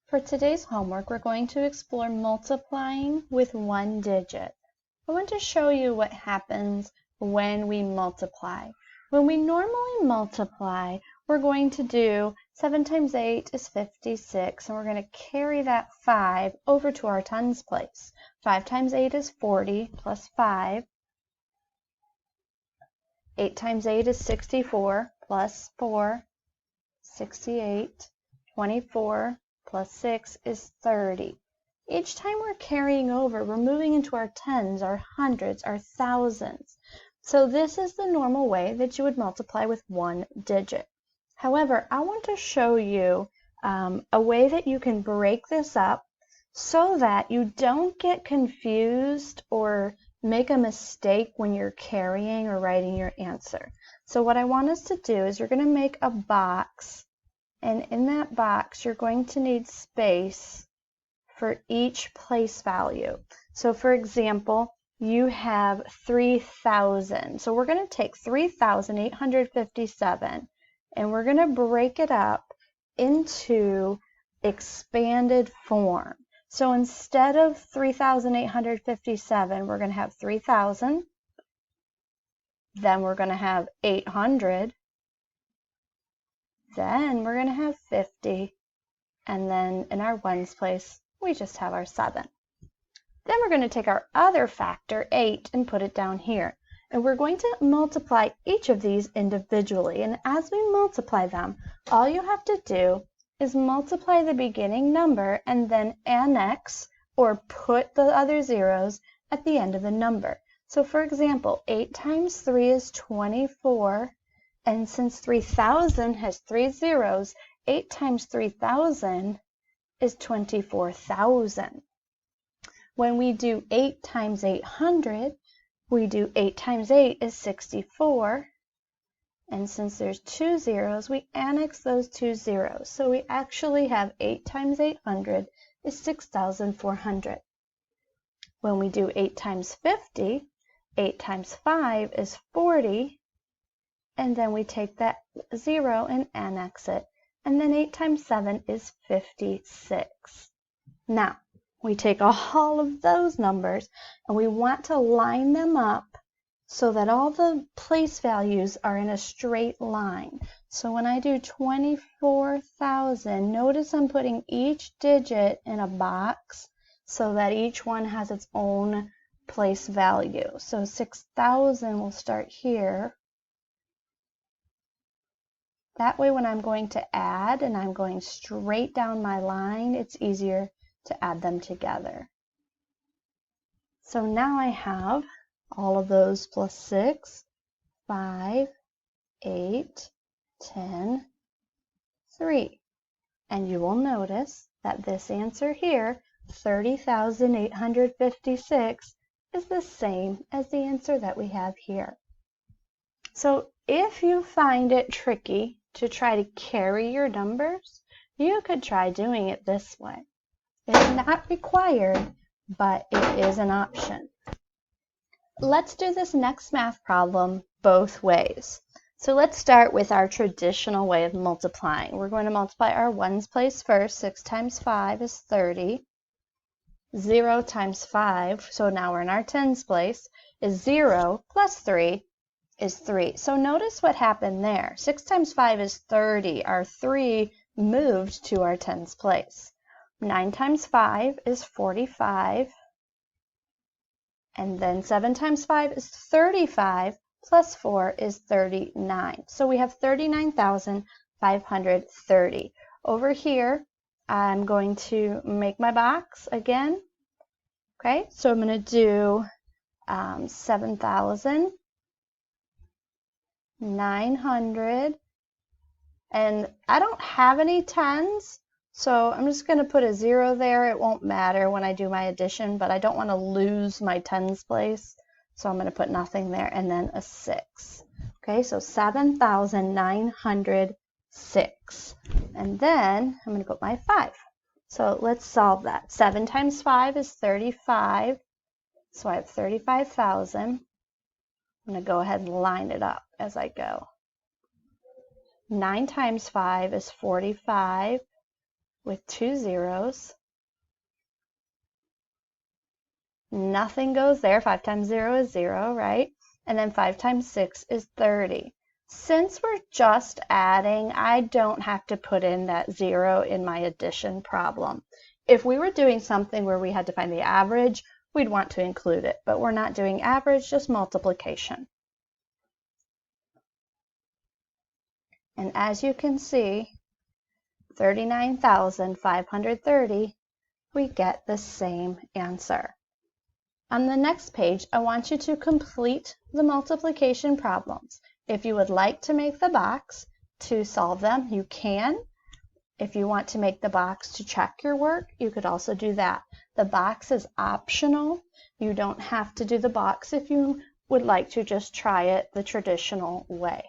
For today's homework, we're going to explore multiplying with one digit. I want to show you what happens when we multiply. When we normally multiply, we're going to do 7 times 8 is 56, and we're going to carry that 5 over to our tens place. 5 times 8 is 40 plus 5. 8 times 8 is 64 plus 4, 68, 24 plus 6 is 30. Each time we're carrying over, we're moving into our tens, our hundreds, our thousands. So this is the normal way that you would multiply with one digit. However, I want to show you a way that you can break this up so that you don't get confused or make a mistake when you're carrying or writing your answer. So what I want us to do is you're going to make a box, and in that box you're going to need space for each place value. So for example, you have 3,000. So we're going to take 3,857 and we're going to break it up into expanded form. So instead of 3,857, we're going to have 3,000. Then we're going to have 800. Then we're going to have 50. And then in our ones place, we just have our 7. Then we're going to take our other factor, 8, and put it down here. And we're going to multiply each of these individually. And as we multiply them, all you have to do is multiply the beginning number and then annex or put the other zeros at the end of the number. So for example, 8 times 3 is 24. And since 3,000 has 3 zeros, 8 times 3,000 is 24,000. When we do 8 times 800, we do 8 times 8 is 64. And since there's 2 zeros, we annex those 2 zeros. So we actually have 8 times 800 is 6,400. When we do 8 times 50, 8 times 5 is 40. And then we take that 0 and annex it. And then 8 times 7 is 56. Now, we take all of those numbers and we want to line them up so that all the place values are in a straight line. So when I do 24,000, notice I'm putting each digit in a box so that each one has its own place value. So 6,000 will start here. That way when I'm going to add and I'm going straight down my line, it's easier to add them together. So now I have all of those plus 6, 5, 8, 10, 3. And you will notice that this answer here, 30,856, is the same as the answer that we have here. So if you find it tricky to try to carry your numbers, you could try doing it this way. It's not required, but it is an option. Let's do this next math problem both ways. So let's start with our traditional way of multiplying. We're going to multiply our ones place first. 6 times 5 is 30. 0 times 5, so now we're in our tens place, is 0 plus 3 is 3. So notice what happened there. 6 times 5 is 30. Our 3 moved to our tens place. 9 times 5 is 45. And then 7 times 5 is 35, plus 4 is 39. So we have 39,530. Over here, I'm going to make my box again. Okay, so I'm going to do 7,900. And I don't have any tens, so I'm just going to put a 0 there. It won't matter when I do my addition, but I don't want to lose my tens place, so I'm going to put nothing there, and then a 6. Okay, so 7,906. And then I'm going to put my 5. So let's solve that. 7 times 5 is 35, so I have 35,000. I'm going to go ahead and line it up as I go. 9 times 5 is 45. with 2 zeros. Nothing goes there. 5 times 0 is 0, right? And then 5 times 6 is 30. Since we're just adding, I don't have to put in that 0 in my addition problem. If we were doing something where we had to find the average, we'd want to include it, but we're not doing average, just multiplication. And as you can see, 39,530, we get the same answer. On the next page, I want you to complete the multiplication problems. If you would like to make the box to solve them, you can. If you want to make the box to check your work, you could also do that. The box is optional. You don't have to do the box if you would like to just try it the traditional way.